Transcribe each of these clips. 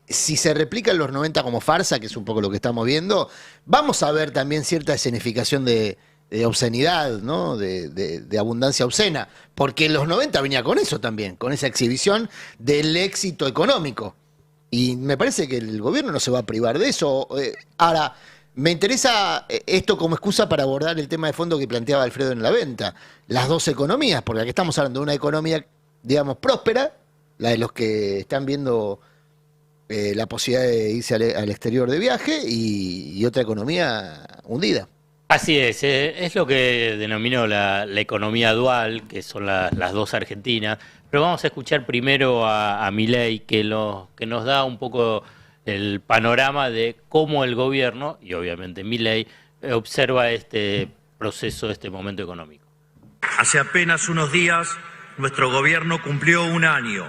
si se replican los 90 como farsa, que es un poco lo que estamos viendo, vamos a ver también cierta escenificación de obscenidad, ¿no? De abundancia obscena, porque en los 90 venía con eso también, con esa exhibición del éxito económico. Y me parece que el gobierno no se va a privar de eso. Ahora, me interesa esto como excusa para abordar el tema de fondo que planteaba Alfredo en la venta. Las dos economías, porque aquí estamos hablando de una economía, digamos, próspera, la de los que están viendo la posibilidad de irse al exterior de viaje, y otra economía hundida. Así es lo que denomino la economía dual, que son las dos Argentinas. Pero vamos a escuchar primero a Milei, que nos da un poco el panorama de cómo el gobierno, y obviamente Milei, observa este proceso, este momento económico. Hace apenas unos días, nuestro gobierno cumplió un año,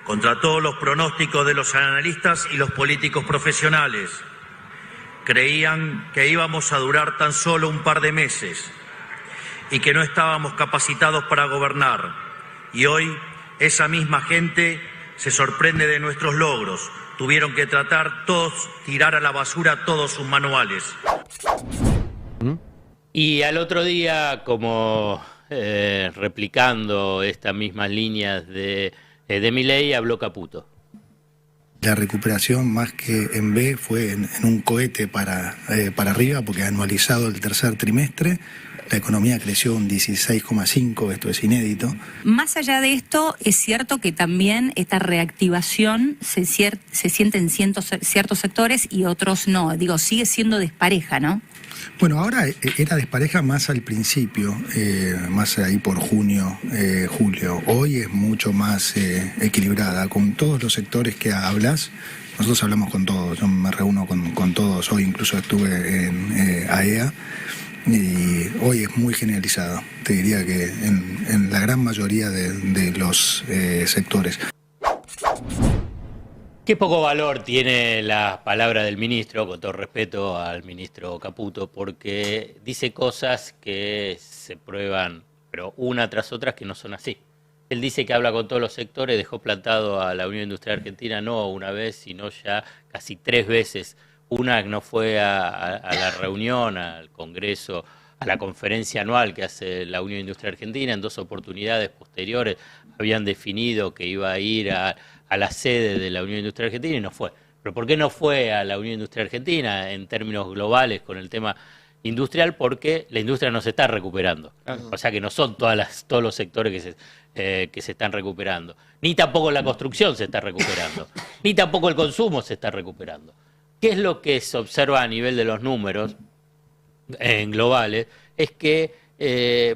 contra todos los pronósticos de los analistas y los políticos profesionales. Creían que íbamos a durar tan solo un par de meses y que no estábamos capacitados para gobernar. Y hoy esa misma gente se sorprende de nuestros logros. Tuvieron que tirar a la basura todos sus manuales. Y al otro día, como replicando estas mismas líneas de Milei, habló Caputo. La recuperación, más que en V, fue en un cohete para arriba, porque anualizado el tercer trimestre, la economía creció un 16,5%, esto es inédito. Más allá de esto, es cierto que también esta reactivación se siente en ciertos sectores y otros no. Digo, sigue siendo despareja, ¿no? Bueno, ahora era despareja más al principio, más ahí por junio, julio. Hoy es mucho más equilibrada, con todos los sectores que hablas. Nosotros hablamos con todos, yo me reúno con todos. Hoy incluso estuve en AEA y hoy es muy generalizado. Te diría que en la gran mayoría de los sectores. Qué poco valor tiene la palabra del ministro, con todo respeto al ministro Caputo, porque dice cosas que se prueban, pero una tras otra, que no son así. Él dice que habla con todos los sectores, dejó plantado a la Unión Industrial Argentina no una vez, sino ya casi 3 veces. Una que no fue a la reunión, al Congreso, a la conferencia anual que hace la Unión Industrial Argentina. En 2 oportunidades posteriores habían definido que iba a ir a la sede de la Unión Industrial Argentina y no fue. ¿Pero por qué no fue a la Unión Industrial Argentina en términos globales con el tema industrial? Porque la industria no se está recuperando. O sea que no son todos los sectores que se están recuperando. Ni tampoco la construcción se está recuperando. Ni tampoco el consumo se está recuperando. ¿Qué es lo que se observa a nivel de los números en globales? Es que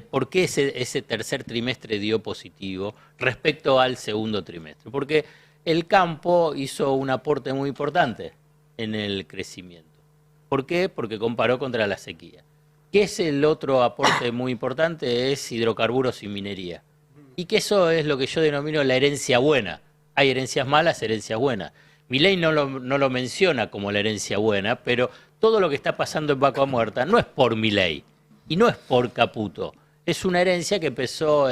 ¿por qué ese tercer trimestre dio positivo respecto al segundo trimestre? Porque el campo hizo un aporte muy importante en el crecimiento. ¿Por qué? Porque comparó contra la sequía. ¿Qué es el otro aporte muy importante? Es hidrocarburos y minería. Y que eso es lo que yo denomino la herencia buena. Hay herencias malas, herencias buenas. Milei no lo menciona como la herencia buena, pero todo lo que está pasando en Vaca Muerta no es por Milei y no es por Caputo. Es una herencia que empezó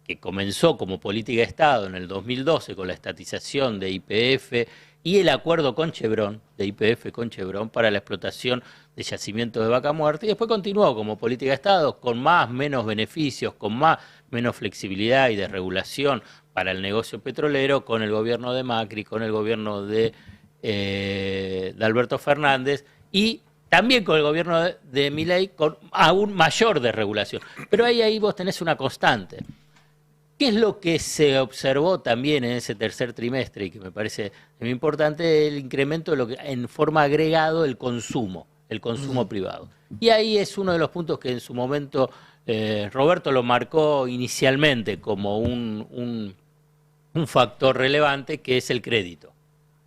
que comenzó como política de Estado en el 2012 con la estatización de YPF y el acuerdo con Chevron, de YPF con Chevron, para la explotación de yacimientos de Vaca Muerta, y después continuó como política de Estado con menos beneficios, con menos flexibilidad y desregulación para el negocio petrolero, con el gobierno de Macri, con el gobierno de Alberto Fernández y también con el gobierno de Milei, con aún mayor desregulación. Pero ahí vos tenés una constante. ¿Qué es lo que se observó también en ese tercer trimestre y que me parece muy importante? El incremento de lo que en forma agregado el consumo privado. Y ahí es uno de los puntos que en su momento Roberto lo marcó inicialmente como un factor relevante, que es el crédito.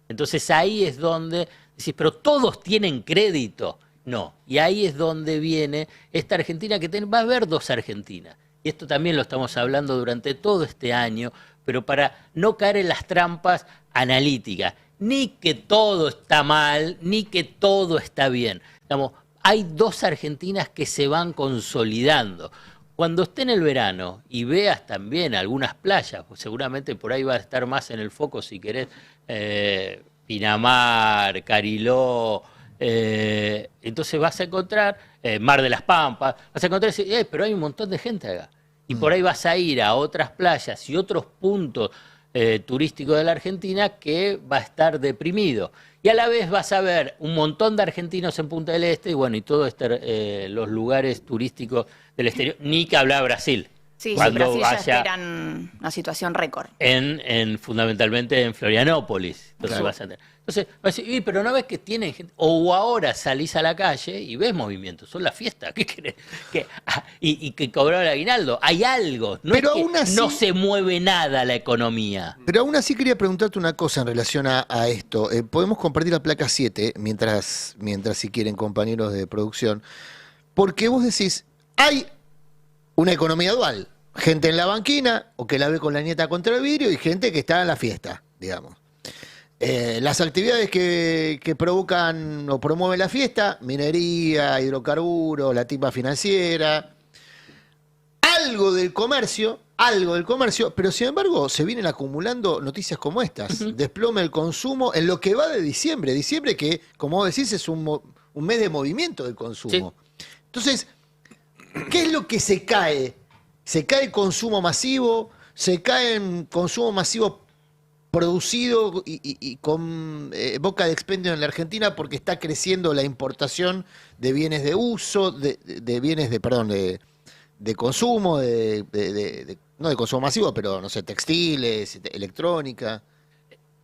Entonces ahí es donde decís, pero todos tienen crédito. No, y ahí es donde viene esta Argentina, que va a haber 2 Argentinas. Y esto también lo estamos hablando durante todo este año, pero para no caer en las trampas analíticas, ni que todo está mal, ni que todo está bien. Digamos, hay 2 Argentinas que se van consolidando. cuando esté en el verano y veas también algunas playas, pues seguramente por ahí va a estar más en el foco si querés, Pinamar, Cariló, entonces vas a encontrar Mar de las Pampas, vas a encontrar, pero hay un montón de gente acá. Y por ahí vas a ir a otras playas y otros puntos turísticos de la Argentina que va a estar deprimido. Y a la vez vas a ver un montón de argentinos en Punta del Este y bueno, y todos los lugares turísticos del exterior, ni que hablar Brasil. Sí, Cuando Brasil ya vaya esperan una situación récord. fundamentalmente en Florianópolis. Entonces Claro. vas a tener. Entonces, vas a decir, pero no ves que tienen gente. O ahora salís a la calle y ves movimientos. Son la fiesta. ¿Qué querés? Y que cobró el aguinaldo. Hay algo. No Pero es que aún así- no se mueve nada la economía. Pero aún así quería preguntarte una cosa en relación a esto. Podemos compartir la placa 7, mientras si quieren, compañeros de producción, porque vos decís, hay una economía dual. Gente en la banquina, o que la ve con la nieta contra el vidrio, y gente que está en la fiesta, digamos. Las actividades que provocan o promueven la fiesta, minería, hidrocarburos, la tipa financiera, algo del comercio, pero sin embargo se vienen acumulando noticias como estas. Desplome el consumo en lo que va de diciembre. Diciembre que, como vos decís, es un mes de movimiento del consumo. Entonces, ¿qué es lo que se cae? Se cae el consumo masivo, se cae en consumo masivo producido y con boca de expendio en la Argentina porque está creciendo la importación de bienes de uso, de bienes de consumo, no de consumo masivo, pero no sé, textiles, electrónica.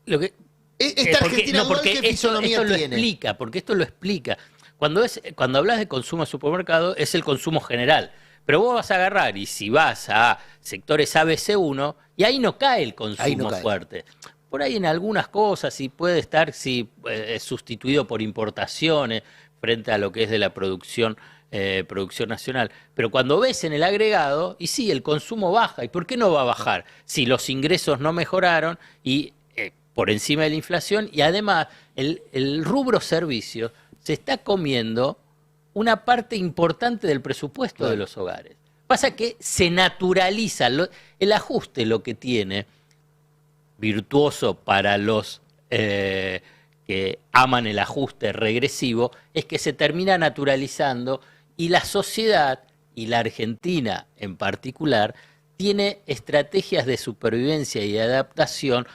Lo que, Esta Argentina dual, ¿qué fisonomía esto lo tiene? explica, porque esto lo explica. Cuando hablas de consumo de supermercado, es el consumo general. Pero vos vas a agarrar, y si vas a sectores ABC1, y ahí no cae el consumo Ahí no cae. fuerte. Por ahí en algunas cosas, sí puede estar sustituido por importaciones frente a lo que es de la producción nacional. Pero cuando ves en el agregado, y sí, el consumo baja. ¿Y por qué no va a bajar? Si los ingresos no mejoraron y por encima de la inflación, y además el rubro servicios se está comiendo una parte importante del presupuesto de los hogares. Pasa que se naturaliza, el ajuste lo que tiene, virtuoso para los que aman el ajuste regresivo, es que se termina naturalizando y la sociedad, y la Argentina en particular, tiene estrategias de supervivencia y de adaptación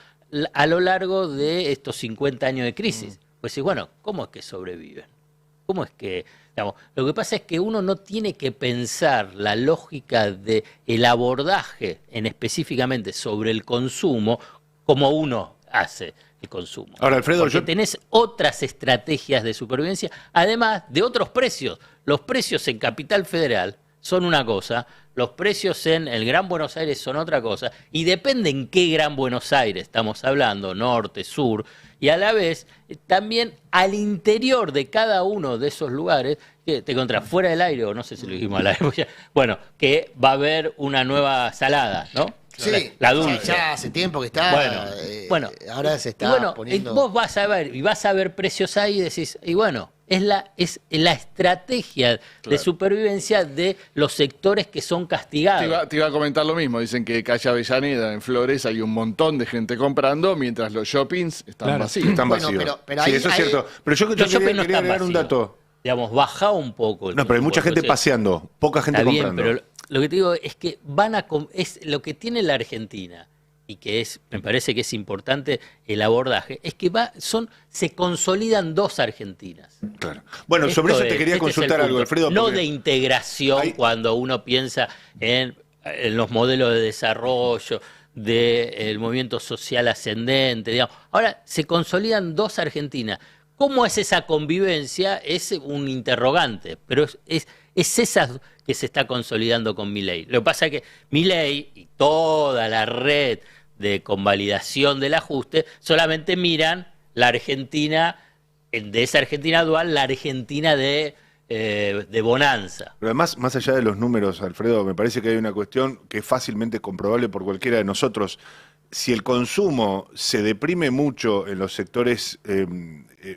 a lo largo de estos 50 años de crisis. Pues sí, bueno, ¿cómo es que sobreviven? ¿Cómo es que...? Digamos, lo que pasa es que uno no tiene que pensar la lógica del abordaje específicamente sobre el consumo como uno hace el consumo. Ahora, Alfredo, porque tenés otras estrategias de supervivencia, además de otros precios. Los precios en Capital Federal son una cosa, los precios en el Gran Buenos Aires son otra cosa, y depende en qué Gran Buenos Aires estamos hablando, norte, sur, y a la vez también al interior de cada uno de esos lugares, que te encontrás fuera del aire, o no sé si lo dijimos al aire, bueno, que va a haber una nueva salada, ¿no? Sí, la dulce. ya hace tiempo que está. Bueno, ahora se está y bueno, poniendo. vos vas a ver precios ahí y decís, y bueno, es la estrategia de supervivencia de los sectores que son castigados. Te iba a comentar lo mismo. Dicen que calle Avellaneda, en Flores, hay un montón de gente comprando, mientras los shoppings están vacíos. Están Bueno, vacíos. pero Sí, ahí- eso es ahí- cierto. Pero yo Los quería shopping no están agregar un vacíos. dato. Digamos, baja un poco. el No, pero hay mucha presupuesto, gente ¿sí? paseando, poca gente Está bien, comprando. pero lo que te digo es que es lo que tiene la Argentina y que me parece que es importante el abordaje, es que se consolidan dos Argentinas. Claro. Bueno, sobre eso te quería Este es el consultar algo, punto. Alfredo. No porque- de integración Hay- cuando uno piensa en los modelos de desarrollo, del movimiento social ascendente, digamos. Ahora se consolidan dos Argentinas. ¿Cómo es esa convivencia? Es un interrogante, pero es esa que se está consolidando con Milei. Lo que pasa es que Milei y toda la red de convalidación del ajuste solamente miran la Argentina, de esa Argentina dual, la Argentina de bonanza. Pero además, más allá de los números, Alfredo, me parece que hay una cuestión que es fácilmente comprobable por cualquiera de nosotros. Si el consumo se deprime mucho en los sectores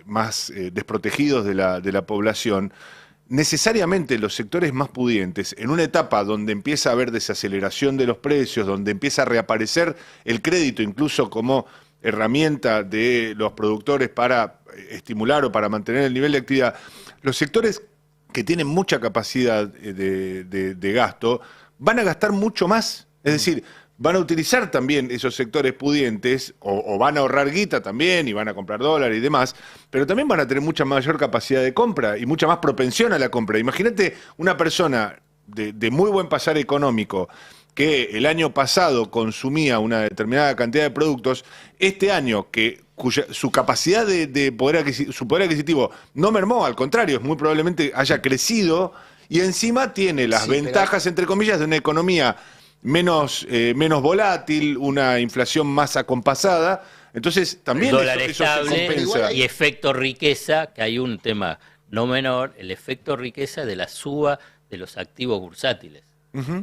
más desprotegidos de la población, necesariamente los sectores más pudientes, en una etapa donde empieza a haber desaceleración de los precios, donde empieza a reaparecer el crédito incluso como herramienta de los productores para estimular o para mantener el nivel de actividad, los sectores que tienen mucha capacidad de gasto van a gastar mucho más. Es decir, van a utilizar también esos sectores pudientes o van a ahorrar guita también y van a comprar dólares y demás, pero también van a tener mucha mayor capacidad de compra y mucha más propensión a la compra. Imagínate una persona de muy buen pasar económico que el año pasado consumía una determinada cantidad de productos, este año su capacidad su poder adquisitivo no mermó, al contrario, muy probablemente haya crecido y encima tiene las ventajas, entre comillas, de una economía menos volátil, una inflación más acompasada. Entonces también dólar eso estable se compensa. y efecto riqueza, que hay un tema no menor, el efecto riqueza de la suba de los activos bursátiles.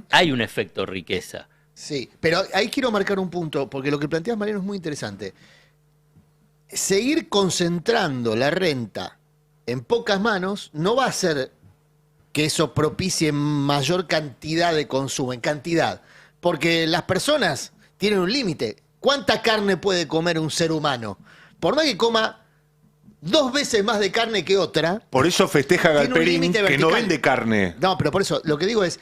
Hay un efecto riqueza. Sí, pero ahí quiero marcar un punto, porque lo que planteas, Mariano, es muy interesante. Seguir concentrando la renta en pocas manos no va a hacer que eso propicie mayor cantidad de consumo, en cantidad, porque las personas tienen un límite. ¿Cuánta carne puede comer un ser humano? Por más que coma 2 veces más de carne que otra. Por eso festeja tiene un Galperín límite que vertical. no vende carne. No, pero por eso, lo que digo es,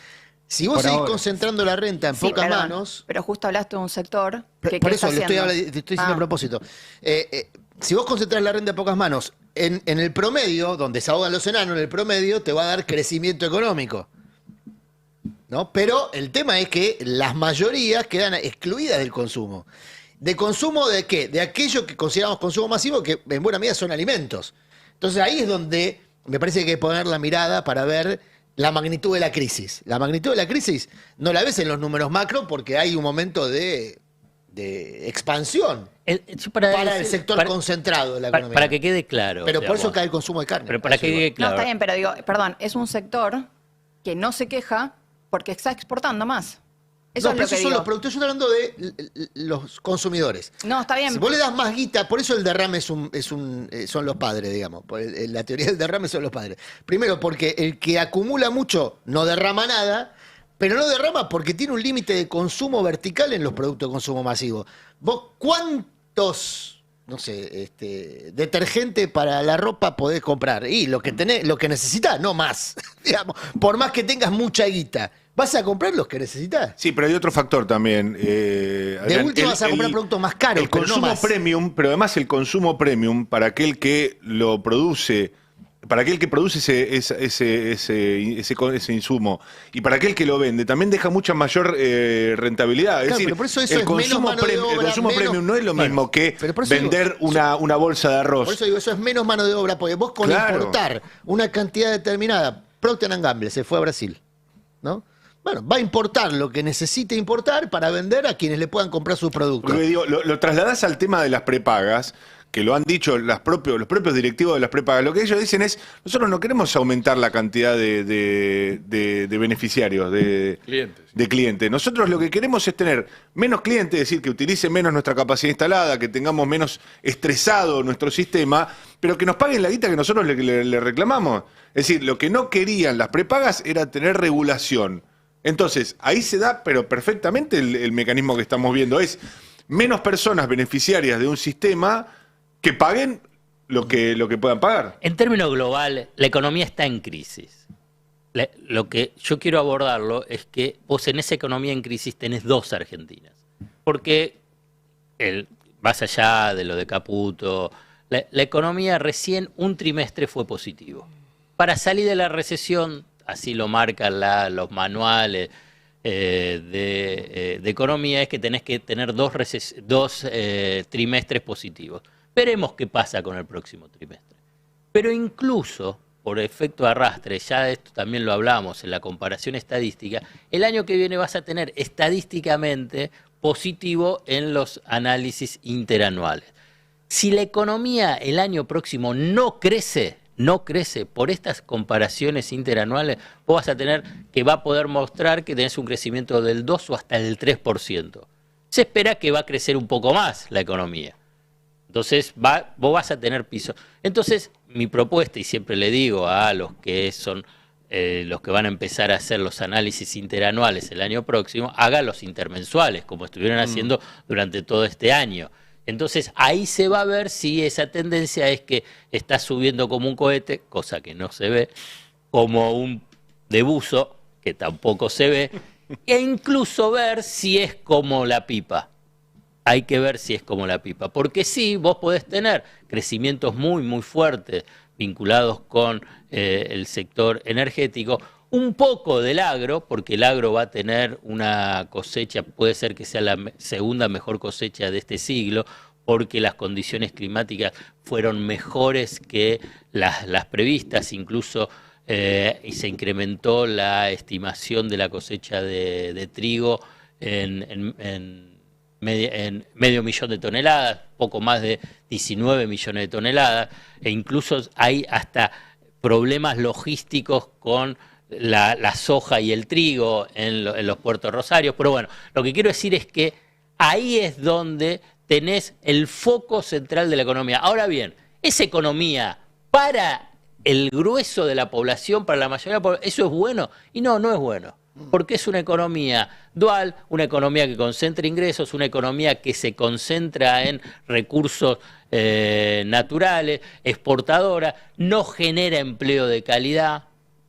si vos seguís concentrando la renta en pocas perdón, manos... Pero justo hablaste de un sector que Por ¿qué eso está te haciendo? estoy diciendo a propósito. Si vos concentrás la renta en pocas manos, en el promedio, donde se ahogan los enanos, en el promedio te va a dar crecimiento económico. ¿No? Pero el tema es que las mayorías quedan excluidas del consumo. ¿De consumo de qué? De aquello que consideramos consumo masivo, que en buena medida son alimentos. Entonces ahí es donde me parece que hay que poner la mirada para ver la magnitud de la crisis. La magnitud de la crisis no la ves en los números macro porque hay un momento de expansión para el sector concentrado de la economía. Para que quede claro. Pero por eso cae el consumo de carne. Pero para que quede claro. No, está bien, pero digo, perdón, es un sector que no se queja porque está exportando más. Eso No, es pero lo que esos son digo. los productos. Yo estoy hablando de los consumidores. No, está bien. Si vos le das más guita, por eso el derrame son los padres, digamos. La teoría del derrame son los padres. Primero, porque el que acumula mucho no derrama nada, pero no derrama porque tiene un límite de consumo vertical en los productos de consumo masivo. ¿Vos cuántos, no sé, detergente para la ropa podés comprar? Y lo que necesitas, no más. Digamos, por más que tengas mucha guita. ¿Vas a comprar los que necesitas? Sí, pero hay otro factor también. De último vas a comprar productos más caros. El consumo no más. premium, pero además el consumo premium para aquel que lo produce, para aquel que produce ese insumo y para aquel que lo vende, también deja mucha mayor rentabilidad. Es Claro, decir, pero por eso eso el es consumo, menos mano de obra, el consumo menos- premium no es lo mismo que pero por eso vender digo, una bolsa de arroz. Por eso digo, eso es menos mano de obra, porque vos con Claro. importar una cantidad determinada, Procter & Gamble se fue a Brasil, ¿no? Bueno, va a importar lo que necesite importar para vender a quienes le puedan comprar sus productos. Porque digo, lo trasladás al tema de las prepagas, que lo han dicho los propios directivos de las prepagas. Lo que ellos dicen es, nosotros no queremos aumentar la cantidad de beneficiarios, de clientes. Nosotros lo que queremos es tener menos clientes, es decir, que utilicen menos nuestra capacidad instalada, que tengamos menos estresado nuestro sistema, pero que nos paguen la guita que nosotros le reclamamos. Es decir, lo que no querían las prepagas era tener regulación. Entonces, ahí se da, pero perfectamente el mecanismo que estamos viendo. Es menos personas beneficiarias de un sistema que paguen lo que puedan pagar. En términos globales, la economía está en crisis. Lo que yo quiero abordarlo es que vos en esa economía en crisis tenés 2 Argentinas. Porque, más allá de lo de Caputo, la economía recién un trimestre fue positivo. Para salir de la recesión, así lo marcan los manuales de economía, es que tenés que tener 2 trimestres positivos. Veremos qué pasa con el próximo trimestre. Pero incluso, por efecto de arrastre, ya esto también lo hablamos en la comparación estadística, el año que viene vas a tener estadísticamente positivo en los análisis interanuales. Si la economía el año próximo no crece por estas comparaciones interanuales, vos vas a tener que va a poder mostrar que tenés un crecimiento del 2 o hasta el 3%. Se espera que va a crecer un poco más la economía. Entonces vos vas a tener piso. Entonces mi propuesta, y siempre le digo a los que son los que van a empezar a hacer los análisis interanuales el año próximo, hagan los intermensuales, como estuvieron haciendo durante todo este año. Entonces ahí se va a ver si esa tendencia es que está subiendo como un cohete, cosa que no se ve, como un de buzo, que tampoco se ve, e incluso ver si es como la pipa. Hay que ver si es como la pipa, porque sí, vos podés tener crecimientos muy, muy fuertes vinculados con el sector energético, un poco del agro, porque el agro va a tener una cosecha, puede ser que sea la segunda mejor cosecha de este siglo, porque las condiciones climáticas fueron mejores que las previstas, incluso y se incrementó la estimación de la cosecha de trigo en medio millón de toneladas, poco más de 19 millones de toneladas, e incluso hay hasta problemas logísticos con la soja y el trigo en los puertos rosarios. Pero bueno, lo que quiero decir es que ahí es donde tenés el foco central de la economía. Ahora bien, esa economía para el grueso de la población, para la mayoría de la población, ¿eso es bueno? Y no, no es bueno. Porque es una economía dual, una economía que concentra ingresos, una economía que se concentra en recursos naturales, exportadora, no genera empleo de calidad,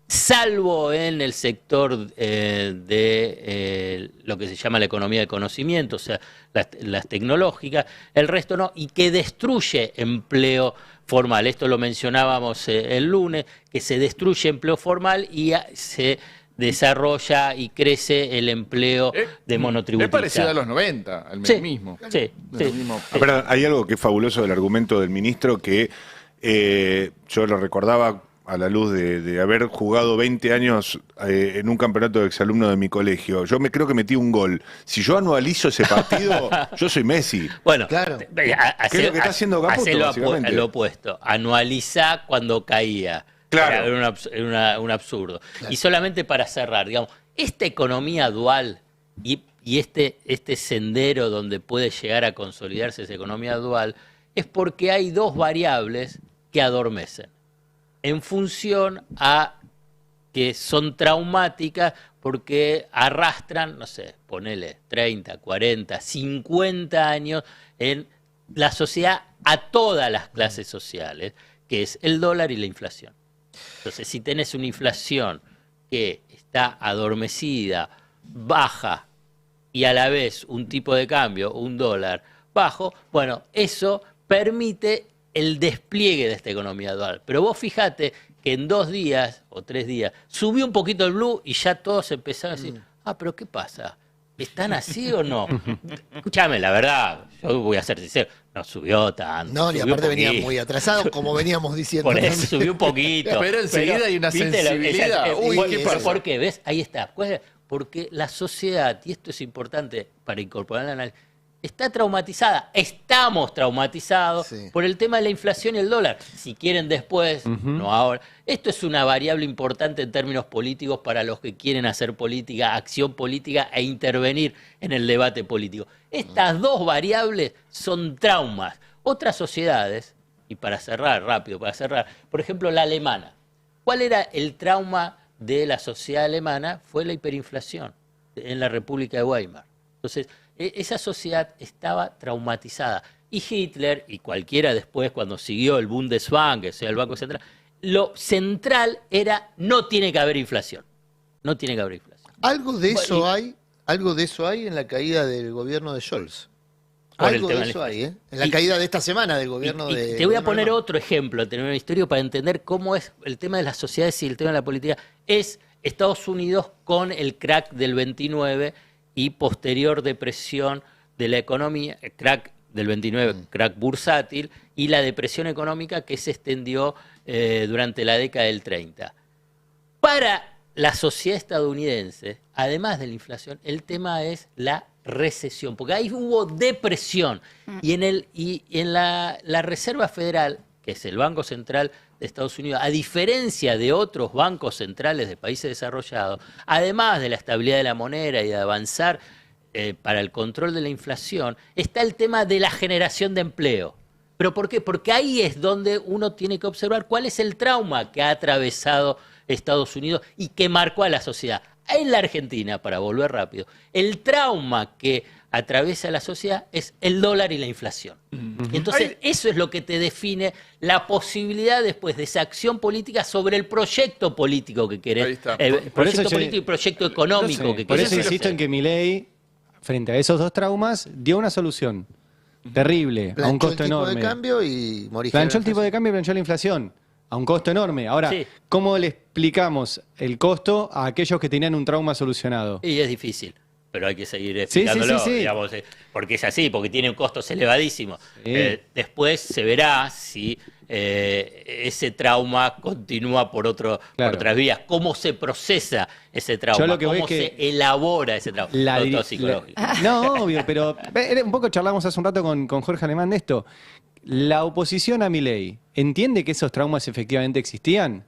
salvo en el sector de lo que se llama la economía del conocimiento, o sea, las tecnológicas, el resto no, y que destruye empleo formal. Esto lo mencionábamos el lunes, que se destruye empleo formal y se desarrolla y crece el empleo de monotributista. Es parecido a los 90, al mismo. Sí, sí. Pero hay algo que es fabuloso del argumento del ministro que yo lo recordaba a la luz de haber jugado 20 años en un campeonato de exalumno de mi colegio. Yo creo que metí un gol. Si yo anualizo ese partido, yo soy Messi. Bueno, Claro. ¿Qué es lo que está haciendo Caputo, básicamente? lo opuesto. Anualizá cuando caía. Claro. Era un absurdo. Claro. Y solamente para cerrar, digamos, esta economía dual y este sendero donde puede llegar a consolidarse esa economía dual es porque hay dos variables que adormecen en función a que son traumáticas porque arrastran, no sé, ponele 30, 40, 50 años en la sociedad a todas las clases sociales, que es el dólar y la inflación. Entonces, si tenés una inflación que está adormecida, baja, y a la vez un tipo de cambio, un dólar bajo, bueno, eso permite el despliegue de esta economía dual. Pero vos fijate que en 2 días o 3 días subió un poquito el blue y ya todos empezaron a decir, pero ¿qué pasa? ¿Están así o no? Escúchame, la verdad, yo voy a ser sincero, no subió tanto. No, y aparte venía muy atrasado, como veníamos diciendo. Por eso subió un poquito. Pero enseguida hay una sensibilidad. Uy, ¿qué pasa? ¿Por qué? ¿Ves? Ahí está. Porque la sociedad, y esto es importante para incorporar el análisis, está traumatizada. Estamos traumatizados por el tema de la inflación y el dólar. Si quieren después, no ahora. Esto es una variable importante en términos políticos para los que quieren hacer política, acción política e intervenir en el debate político. Estas dos variables son traumas. Otras sociedades, y para cerrar, rápido, por ejemplo, la alemana. ¿Cuál era el trauma de la sociedad alemana? Fue la hiperinflación en la República de Weimar. Entonces, esa sociedad estaba traumatizada. Y Hitler, y cualquiera después, cuando siguió el Bundesbank, o sea, el Banco Central, lo central era no tiene que haber inflación. No tiene que haber inflación. Algo de eso hay en la caída del gobierno de Scholz. Algo de eso hay, ¿eh? En la caída de esta semana del gobierno de... Te voy a poner otro ejemplo, tener una historia para entender cómo es el tema de las sociedades y el tema de la política. Es Estados Unidos con el crack del 29 y posterior depresión de la economía, crack del 29, crack bursátil, y la depresión económica que se extendió durante la década del 30. Para la sociedad estadounidense, además de la inflación, el tema es la recesión, porque ahí hubo depresión. Y en la Reserva Federal, que es el Banco Central de Estados Unidos, a diferencia de otros bancos centrales de países desarrollados, además de la estabilidad de la moneda y de avanzar para el control de la inflación, está el tema de la generación de empleo. ¿Pero por qué? Porque ahí es donde uno tiene que observar cuál es el trauma que ha atravesado Estados Unidos y que marcó a la sociedad. En la Argentina, para volver rápido, el trauma que atraviesa la sociedad es el dólar y la inflación. Y entonces eso es lo que te define la posibilidad después de esa acción política sobre el proyecto político que querés. Ahí está. Proyecto político y proyecto económico que Por querés. eso insisto en que Milei, frente a esos dos traumas, dio una solución terrible, a un Planchó el costo tipo enorme. de cambio y morí. Planchó el tipo de cambio y planchó la inflación, a un costo enorme. Ahora, Sí. ¿cómo le explicamos el costo a aquellos que tenían un trauma solucionado? Y es difícil, pero hay que seguir Sí, explicándolo, sí. digamos, porque es así, porque tiene costos elevadísimos. Sí. Después se verá si ese trauma continúa por Claro. otras vías, cómo se procesa ese trauma, Yo lo que voy cómo es que se elabora ese trauma. Todo psicológico. No, obvio, pero un poco charlamos hace un rato con Jorge Alemán de esto. ¿La oposición a Milei entiende que esos traumas efectivamente existían?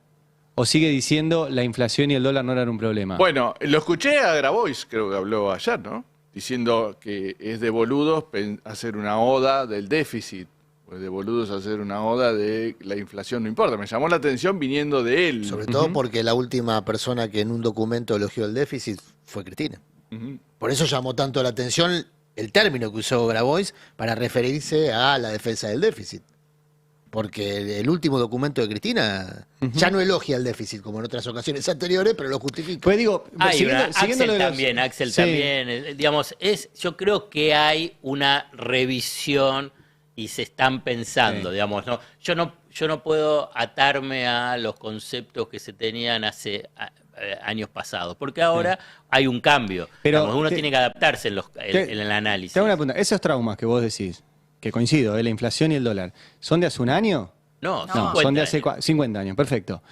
¿O sigue diciendo la inflación y el dólar no eran un problema? Bueno, lo escuché a Grabois, creo que habló ayer, ¿no? Diciendo que es de boludos hacer una oda del déficit, o de boludos hacer una oda de la inflación, no importa. Me llamó la atención viniendo de él. Sobre todo porque la última persona que en un documento elogió el déficit fue Cristina. Por eso llamó tanto la atención el término que usó Grabois para referirse a la defensa del déficit. Porque el último documento de Cristina ya no elogia el déficit como en otras ocasiones anteriores, pero lo justifica. Pues digo, siguiendo Axel lo de los- también, Axel Sí. también. Digamos, yo creo que hay una revisión y se están pensando, Sí. digamos, ¿no? Yo no puedo atarme a los conceptos que se tenían hace años pasados, porque ahora hay un cambio. Pero Digamos, uno te- tiene que adaptarse en te- el análisis. Te hago una pregunta. Esos traumas que vos decís, que coincido, la inflación y el dólar, ¿son de hace un año? No, No, 50 son de hace años. 50 años, perfecto.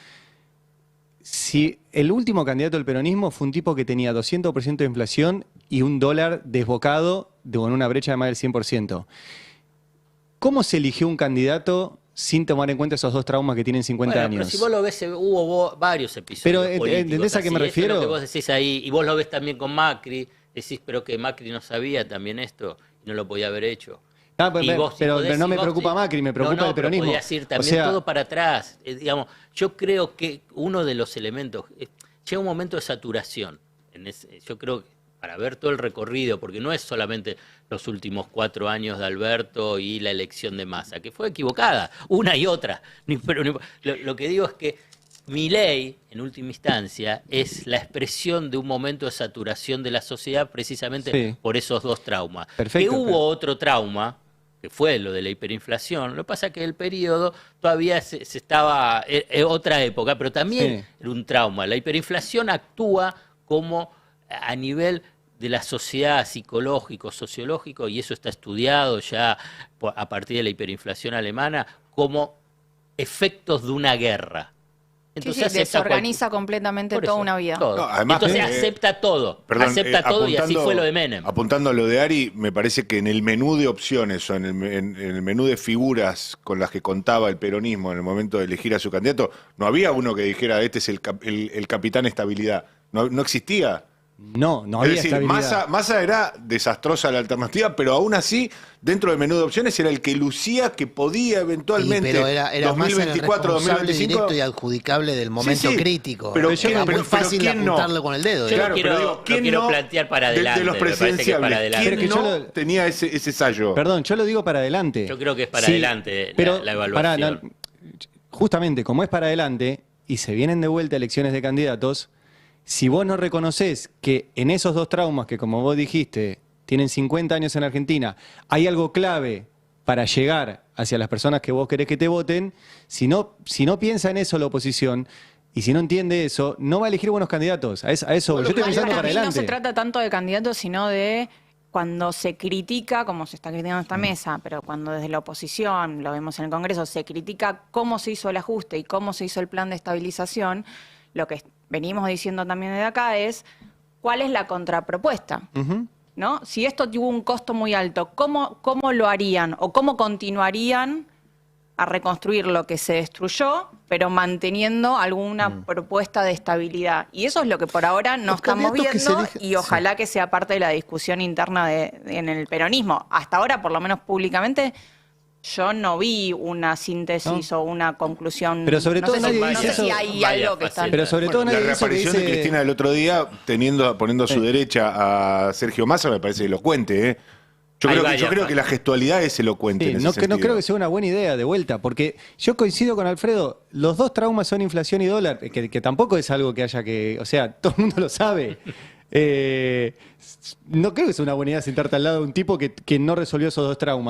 Si el último candidato del peronismo fue un tipo que tenía 200% de inflación y un dólar desbocado con una brecha de más del 100%, ¿cómo se eligió un candidato sin tomar en cuenta esos dos traumas que tienen 50 Bueno, años? pero si vos lo ves, hubo varios episodios Pero, políticos ¿entendés a qué me así, refiero? Eso es lo que vos decís ahí, y vos lo ves también con Macri, decís, pero que Macri no sabía también esto, y no lo podía haber hecho. Ah, Y vos, si pero podés, no si me vos, preocupa si- Macri, me preocupa el pero peronismo. podías ir también O sea, todo para atrás. Digamos, yo creo que uno de los elementos, llega un momento de saturación. Yo creo que para ver todo el recorrido, porque no es solamente los últimos 4 años de Alberto y la elección de Massa, que fue equivocada, una y otra. Lo que digo es que Milei, en última instancia, es la expresión de un momento de saturación de la sociedad precisamente Sí. por esos dos traumas. Perfecto, Que hubo pero- otro trauma, que fue lo de la hiperinflación. Lo que pasa es que el periodo todavía se estaba, otra época, pero también Sí. era un trauma. La hiperinflación actúa como a nivel de la sociedad psicológico, sociológico, y eso está estudiado ya a partir de la hiperinflación alemana, como efectos de una guerra. Sí, acepta desorganiza completamente por toda eso, una vida. todo. No, además, Entonces acepta todo, acepta todo y así fue lo de Menem. Apuntando a lo de Ari, me parece que en el menú de opciones o en el menú de figuras con las que contaba el peronismo en el momento de elegir a su candidato, no había uno que dijera, este es el capitán estabilidad. No existía. no Es había decir, estabilidad. Massa era desastrosa la alternativa, pero aún así, dentro del menú de opciones, era el que lucía que podía eventualmente, pero era más en el 2024, responsable 2025... directo y adjudicable del momento Sí, sí. crítico. Pero era ¿quién- muy fácil de quién no? apuntarlo con el dedo. Yo Claro, lo quiero, pero digo, lo ¿quién quiero no plantear para de adelante. los me parece que para presidenciables, adelante. ¿quién Pero que yo no lo- tenía ese sallo? Perdón, yo lo digo para adelante. Yo creo que es para Sí, adelante pero la evaluación. Justamente, como es para adelante, y se vienen de vuelta elecciones de candidatos, si vos no reconoces que en esos dos traumas que, como vos dijiste, tienen 50 años en Argentina, hay algo clave para llegar hacia las personas que vos querés que te voten, si no piensa en eso la oposición, y si no entiende eso, no va a elegir buenos candidatos. A eso yo estoy Igual pensando para para mí no adelante. se trata tanto de candidatos, sino de cuando se critica, como se está criticando en esta mesa, pero cuando desde la oposición, lo vemos en el Congreso, se critica cómo se hizo el ajuste y cómo se hizo el plan de estabilización, lo que venimos diciendo también desde acá es cuál es la contrapropuesta. Ujú. ¿No? Si esto tuvo un costo muy alto, ¿cómo lo harían o cómo continuarían a reconstruir lo que se destruyó, pero manteniendo alguna propuesta de estabilidad? Y eso es lo que por ahora no Los estamos candidatos que se viendo eligen- y ojalá que sea parte de la discusión interna en el peronismo. Hasta ahora, por lo menos públicamente, yo no vi una síntesis o una conclusión. Pero sobre todo sé nadie no dice sé eso. si hay Vaya algo que está. fácil. Pero sobre todo La nadie dice que reaparición de dice- Cristina el otro día, poniendo a su derecha a Sergio Massa, me parece elocuente, ¿eh? Yo Hay creo varias que la gestualidad es elocuente Sí, en ese no sentido. creo que sea una buena idea de vuelta, porque yo coincido con Alfredo, los dos traumas son inflación y dólar, que tampoco es algo que haya que, o sea, todo el mundo lo sabe. No creo que sea una buena idea sentarte al lado de un tipo que no resolvió esos dos traumas.